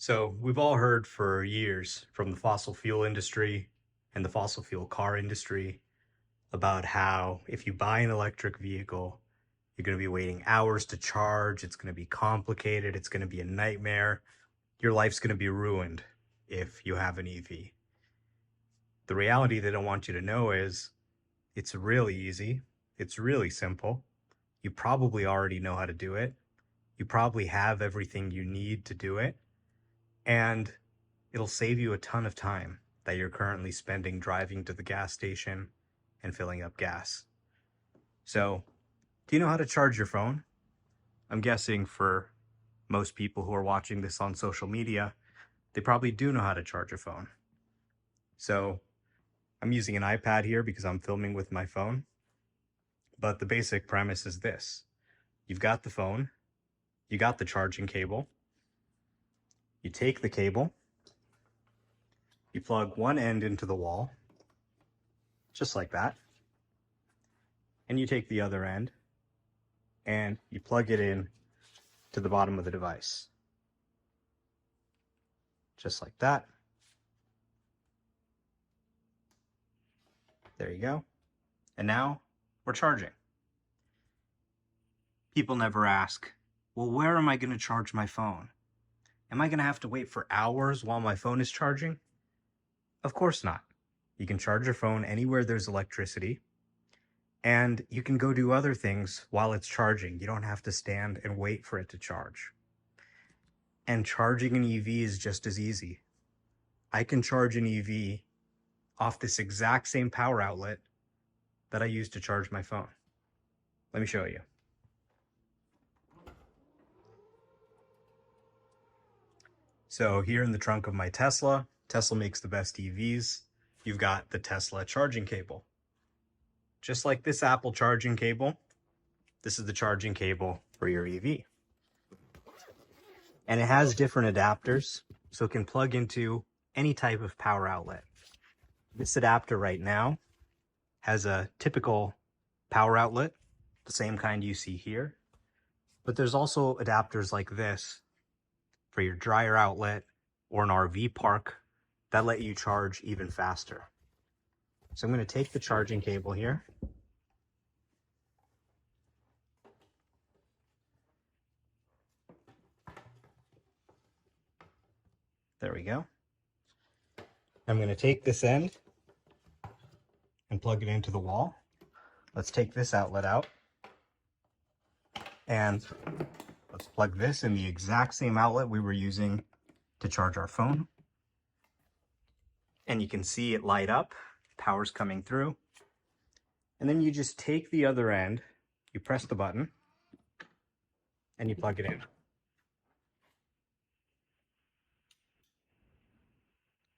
So we've all heard for years from the fossil fuel industry and the fossil fuel car industry about how if you buy an electric vehicle, you're going to be waiting hours to charge. It's going to be complicated. It's going to be a nightmare. Your life's going to be ruined if you have an EV. The reality they don't want you to know is it's really easy. It's really simple. You probably already know how to do it. You probably have everything you need to do it. And it'll save you a ton of time that you're currently spending driving to the gas station and filling up gas. So, do you know how to charge your phone? I'm guessing for most people who are watching this on social media, they probably do know how to charge a phone. So, I'm using an iPad here because I'm filming with my phone. But the basic premise is this. You've got the phone, you got the charging cable, you take the cable, you plug one end into the wall, just like that, and you take the other end and you plug it in to the bottom of the device. Just like that. There you go. And now we're charging. People never ask, well, where am I going to charge my phone? Am I going to have to wait for hours while my phone is charging? Of course not. You can charge your phone anywhere there's electricity, and you can go do other things while it's charging. You don't have to stand and wait for it to charge. And charging an EV is just as easy. I can charge an EV off this exact same power outlet that I use to charge my phone. Let me show you. So here in the trunk of my Tesla, Tesla makes the best EVs. You've got the Tesla charging cable. Just like this Apple charging cable, this is the charging cable for your EV. And it has different adapters, so it can plug into any type of power outlet. This adapter right now has a typical power outlet, the same kind you see here. But there's also adapters like this for your dryer outlet or an RV park that let you charge even faster. So I'm going to take the charging cable here. There we go. I'm going to take this end and plug it into the wall. Let's take this outlet out. And let's plug this in the exact same outlet we were using to charge our phone. And you can see it light up, power's coming through. And then you just take the other end, you press the button, and you plug it in.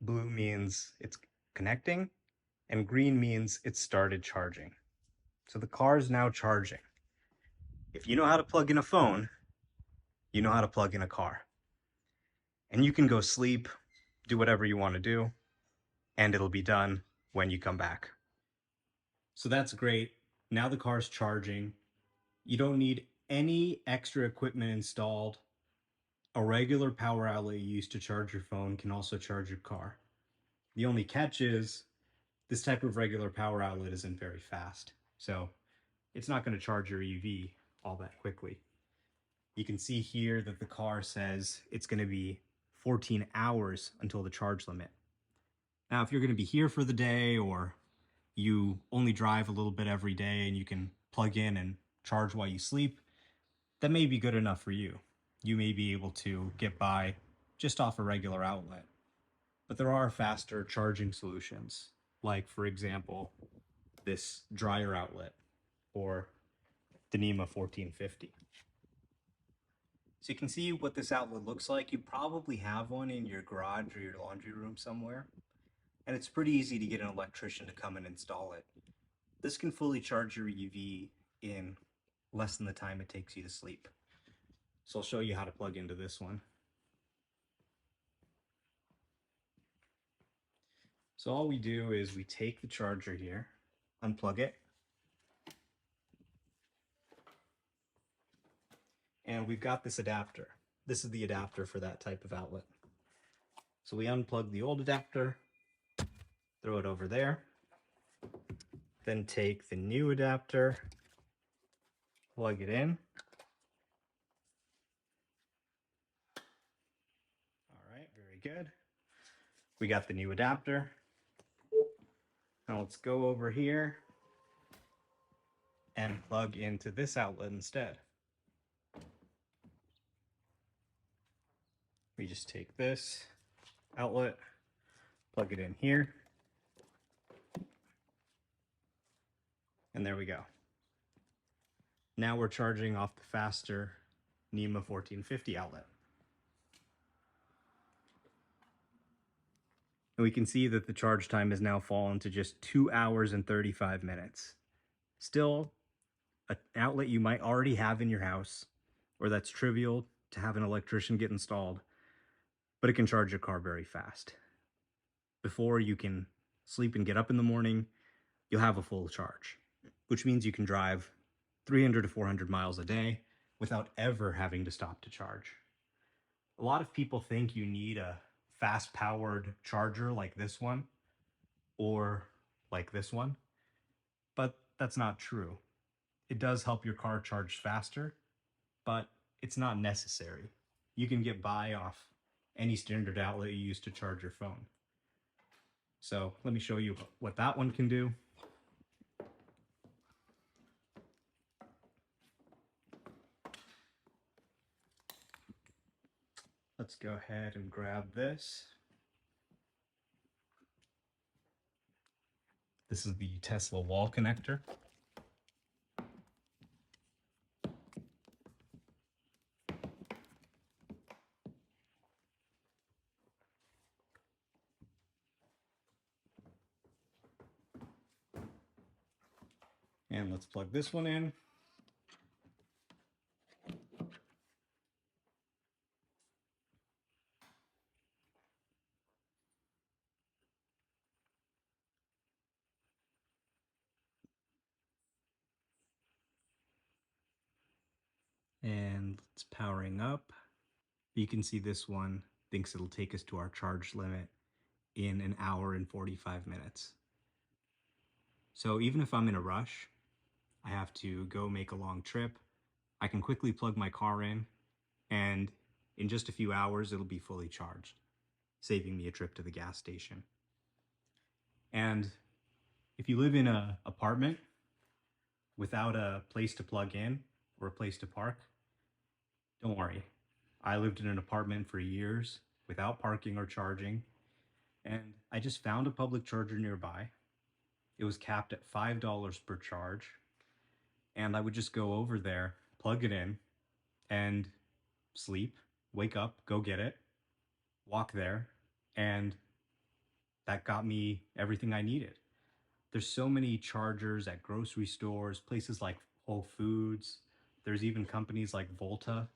Blue means it's connecting, and green means it started charging. So the car is now charging. If you know how to plug in a phone, you know how to plug in a car. And you can go sleep, do whatever you want to do, and it'll be done when you come back. So that's great. Now the car's charging. You don't need any extra equipment installed. A regular power outlet you use to charge your phone can also charge your car. The only catch is this type of regular power outlet isn't very fast, so it's not going to charge your EV all that quickly. You can see here that the car says it's going to be 14 hours until the charge limit. Now, if you're going to be here for the day, or you only drive a little bit every day and you can plug in and charge while you sleep, that may be good enough for you. You may be able to get by just off a regular outlet. But there are faster charging solutions, like, for example, this dryer outlet or the NEMA 1450. So you can see what this outlet looks like. You probably have one in your garage or your laundry room somewhere. And it's pretty easy to get an electrician to come and install it. This can fully charge your EV in less than the time it takes you to sleep. So I'll show you how to plug into this one. So all we do is we take the charger here, unplug it, and we've got this adapter. This is the adapter for that type of outlet. So we unplug the old adapter, throw it over there, then take the new adapter, plug it in. All right, very good. We got the new adapter. Now let's go over here and plug into this outlet instead. We just take this outlet, plug it in here, and there we go. Now we're charging off the faster NEMA 1450 outlet. And we can see that the charge time has now fallen to just 2 hours and 35 minutes. Still, an outlet you might already have in your house, or that's trivial to have an electrician get installed, but it can charge your car very fast. Before you can sleep and get up in the morning, you'll have a full charge, which means you can drive 300 to 400 miles a day without ever having to stop to charge. A lot of people think you need a fast-powered charger like this one or like this one, but that's not true. It does help your car charge faster, but it's not necessary. You can get by off any standard outlet you use to charge your phone. So let me show you what that one can do. Let's go ahead and grab this. This is the Tesla wall connector. And let's plug this one in. And it's powering up. You can see this one thinks it'll take us to our charge limit in an hour and 45 minutes. So even if I'm in a rush, I have to go make a long trip, I can quickly plug my car in, and in just a few hours it'll be fully charged, saving me a trip to the gas station. And if you live in an apartment without a place to plug in or a place to park, don't worry. I lived in an apartment for years without parking or charging, and I just found a public charger nearby. It was capped at $5 per charge, and I would just go over there, plug it in, and sleep, wake up, go get it, walk there, and that got me everything I needed. There's so many chargers at grocery stores, places like Whole Foods. There's even companies like Volta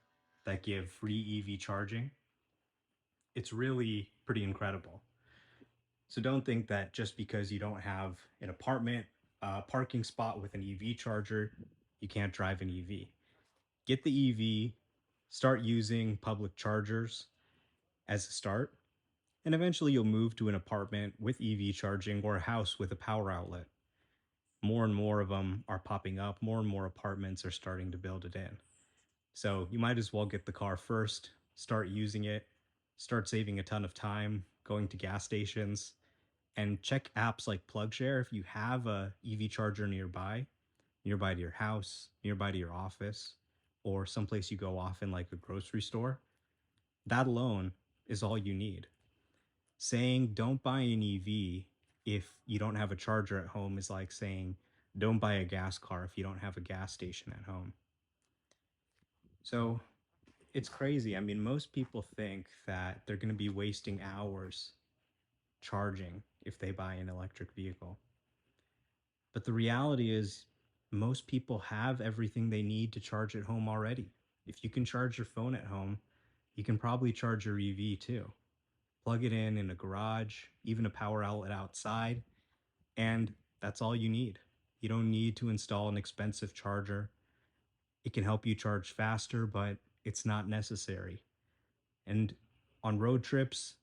that give free EV charging. It's really pretty incredible. So don't think that just because you don't have an apartment, parking spot with an EV charger, you can't drive an EV. Get the EV, start using public chargers as a start, and eventually you'll move to an apartment with EV charging or a house with a power outlet. More and more of them are popping up, more and more apartments are starting to build it in. So you might as well get the car first, start using it, start saving a ton of time going to gas stations, and check apps like PlugShare if you have a EV charger nearby to your house, nearby to your office, or someplace you go often like a grocery store. That alone is all you need. Saying don't buy an EV if you don't have a charger at home is like saying don't buy a gas car if you don't have a gas station at home. So it's crazy. I mean, most people think that they're going to be wasting hours charging if they buy an electric vehicle. But the reality is, most people have everything they need to charge at home already. If you can charge your phone at home, you can probably charge your EV too. Plug it in a garage, even a power outlet outside, and that's all you need. You don't need to install an expensive charger. It can help you charge faster, but it's not necessary. And on road trips,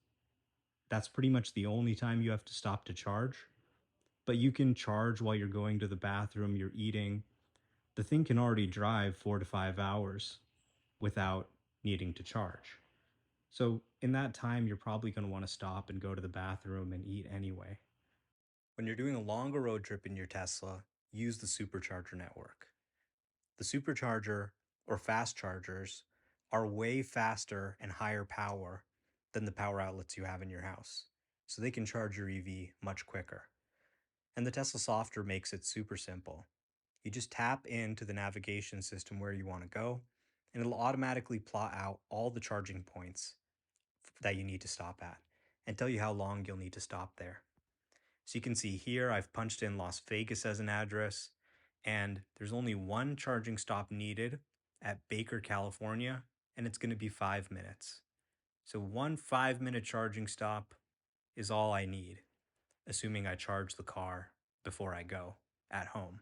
That's pretty much the only time you have to stop to charge. But you can charge while you're going to the bathroom, you're eating. The thing can already drive 4 to 5 hours without needing to charge. So in that time, you're probably going to want to stop and go to the bathroom and eat anyway. When you're doing a longer road trip in your Tesla, use the supercharger network. The supercharger or fast chargers are way faster and higher power than the power outlets you have in your house. So they can charge your EV much quicker. And the Tesla software makes it super simple. You just tap into the navigation system where you want to go, and it'll automatically plot out all the charging points that you need to stop at and tell you how long you'll need to stop there. So you can see here, I've punched in Las Vegas as an address, and there's only one charging stop needed at Baker, California, and it's going to be 5 minutes. So one 5 minute charging stop is all I need, assuming I charge the car before I go at home.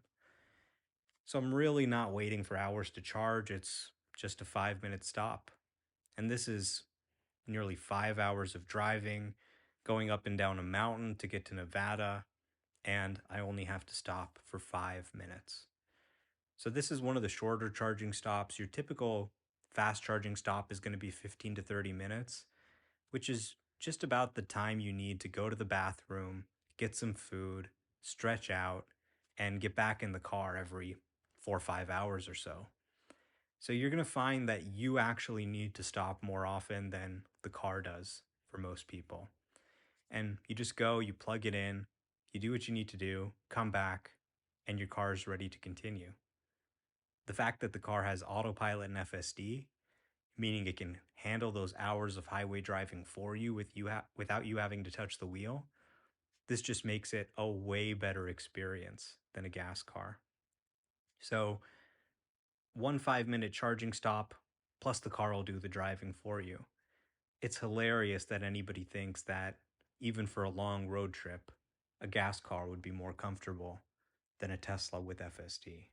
So I'm really not waiting for hours to charge. It's just a 5 minute stop. And this is nearly 5 hours of driving, going up and down a mountain to get to Nevada, and I only have to stop for 5 minutes. So this is one of the shorter charging stops. Your typical fast charging stop is going to be 15 to 30 minutes, which is just about the time you need to go to the bathroom, get some food, stretch out, and get back in the car every 4 or 5 hours or so. So you're going to find that you actually need to stop more often than the car does for most people. And you just go, you plug it in, you do what you need to do, come back, and your car is ready to continue. The fact that the car has autopilot and FSD, meaning it can handle those hours of highway driving for you without you having to touch the wheel, this just makes it a way better experience than a gas car. So one 5 minute charging stop, plus the car will do the driving for you. It's hilarious that anybody thinks that even for a long road trip, a gas car would be more comfortable than a Tesla with FSD.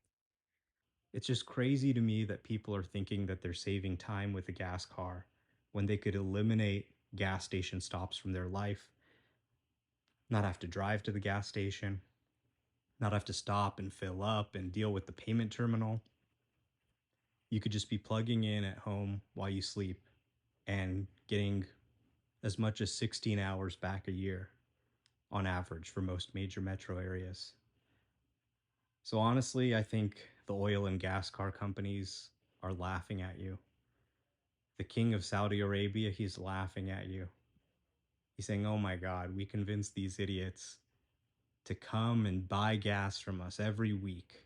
It's just crazy to me that people are thinking that they're saving time with a gas car when they could eliminate gas station stops from their life, not have to drive to the gas station, not have to stop and fill up and deal with the payment terminal. You could just be plugging in at home while you sleep and getting as much as 16 hours back a year on average for most major metro areas. So honestly, I think the oil and gas car companies are laughing at you. The king of Saudi Arabia, he's laughing at you. He's saying, oh my God, we convinced these idiots to come and buy gas from us every week,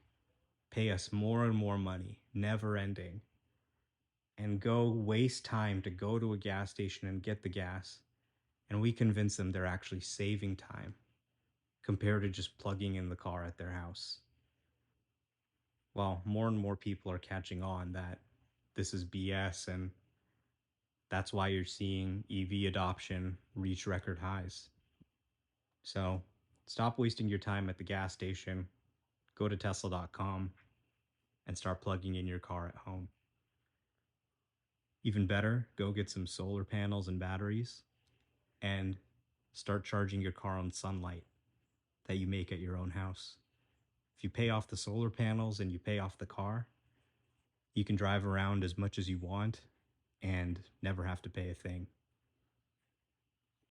pay us more and more money, never ending, and go waste time to go to a gas station and get the gas. And we convince them they're actually saving time compared to just plugging in the car at their house. Well, more and more people are catching on that this is BS, and that's why you're seeing EV adoption reach record highs. So stop wasting your time at the gas station, go to Tesla.com, and start plugging in your car at home. Even better, go get some solar panels and batteries and start charging your car on sunlight that you make at your own house. If you pay off the solar panels and you pay off the car, you can drive around as much as you want and never have to pay a thing.